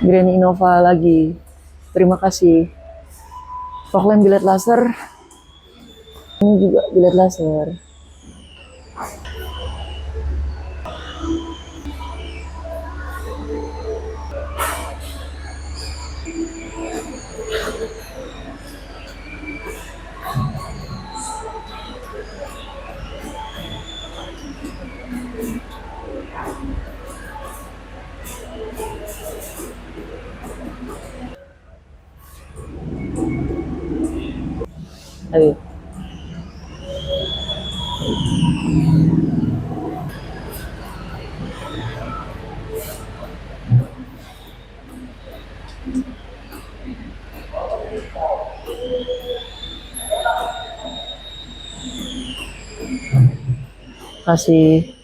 Grand Innova lagi. Terima kasih. Auto1 Biled Laser. Ini juga biled laser. Ayo. Kasih